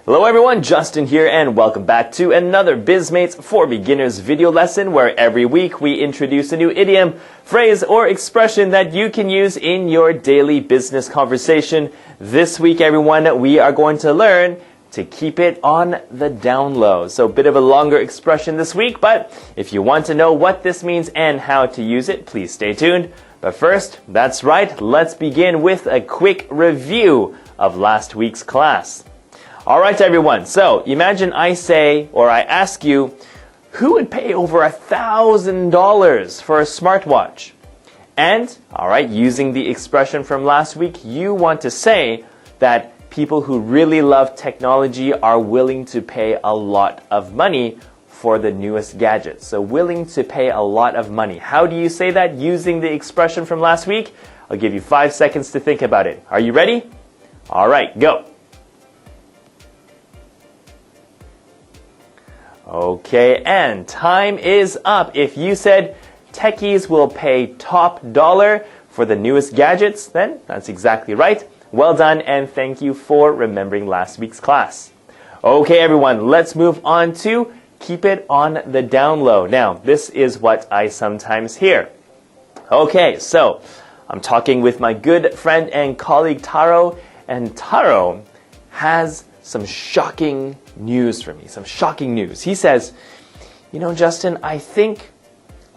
Hello everyone, Justin here and welcome back to another Bizmates for Beginners video lesson where every week we introduce a new idiom, phrase, or expression that you can use in your daily business conversation. This week everyone, we are going to learn to keep it on the down low. So a bit of a longer expression this week, but if you want to know what this means and how to use it, please stay tuned. But first, that's right, let's begin with a quick review of last week's class. Alright everyone, so imagine I say, or I ask you, who would pay over $1,000 for a smartwatch? And, alright, using the expression from last week, you want to say that people who really love technology are willing to pay a lot of money for the newest gadgets. So willing to pay a lot of money. How do you say that using the expression from last week? I'll give you 5 seconds to think about it. Are you ready? Alright, go. Okay, and time is up. If you said techies will pay top dollar for the newest gadgets, then that's exactly right. Well done, and thank you for remembering last week's class. Okay, everyone, let's move on to keep it on the down low. Now, this is what I sometimes hear. Okay, so I'm talking with my good friend and colleague Taro, and Taro has some shocking news for me, some shocking news. He says, you know, Justin, I think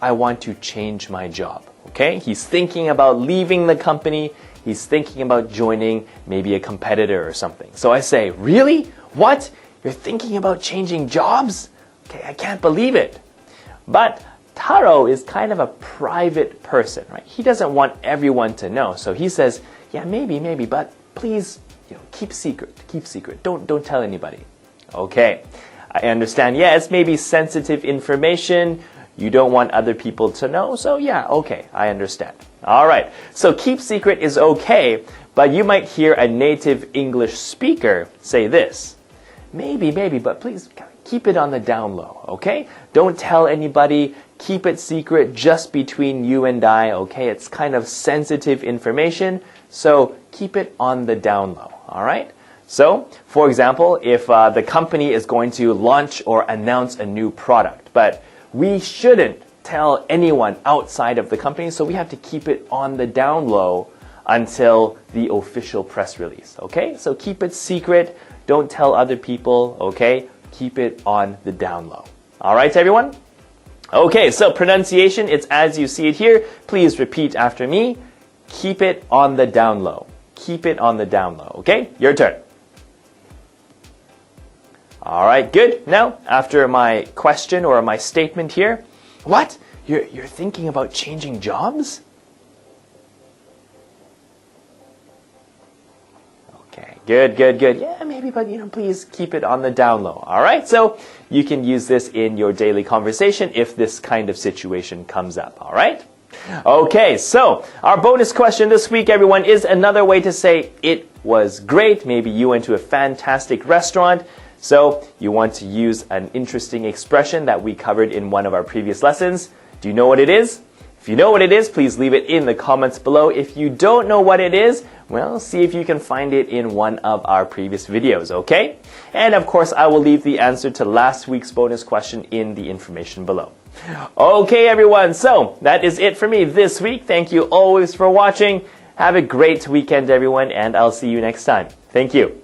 I want to change my job, okay? He's thinking about leaving the company. He's thinking about joining maybe a competitor or something. So I say, really? What? You're thinking about changing jobs? Okay, I can't believe it. But Taro is kind of a private person, right? He doesn't want everyone to know. So he says, yeah, maybe, but please, keep secret. Don't tell anybody. Okay, I understand. Yeah, it's maybe sensitive information. You don't want other people to know. So yeah, okay, I understand. All right, so keep secret is okay, but you might hear a native English speaker say this. Maybe, but please keep it on the down low, okay? Don't tell anybody. Keep it secret just between you and I, okay? It's kind of sensitive information, so keep it on the down low, all right? So, for example, if the company is going to launch or announce a new product, but we shouldn't tell anyone outside of the company, so we have to keep it on the down low until the official press release, okay? So keep it secret, don't tell other people, okay? Keep it on the down low. All right, everyone? Okay, so pronunciation, it's as you see it here. Please repeat after me. Keep it on the down low. Keep it on the down low, okay? Your turn. All right, good. Now, after my question or my statement here, what? You're thinking about changing jobs? Okay, good. Yeah, maybe, but please keep it on the down low. All right, so you can use this in your daily conversation if this kind of situation comes up. All right? Okay, so our bonus question this week, everyone, is another way to say it was great. Maybe you went to a fantastic restaurant. So you want to use an interesting expression that we covered in one of our previous lessons. Do you know what it is? If you know what it is, please leave it in the comments below. If you don't know what it is, well, see if you can find it in one of our previous videos, okay? And of course, I will leave the answer to last week's bonus question in the information below. Okay, everyone, so that is it for me this week. Thank you always for watching. Have a great weekend, everyone, and I'll see you next time. Thank you.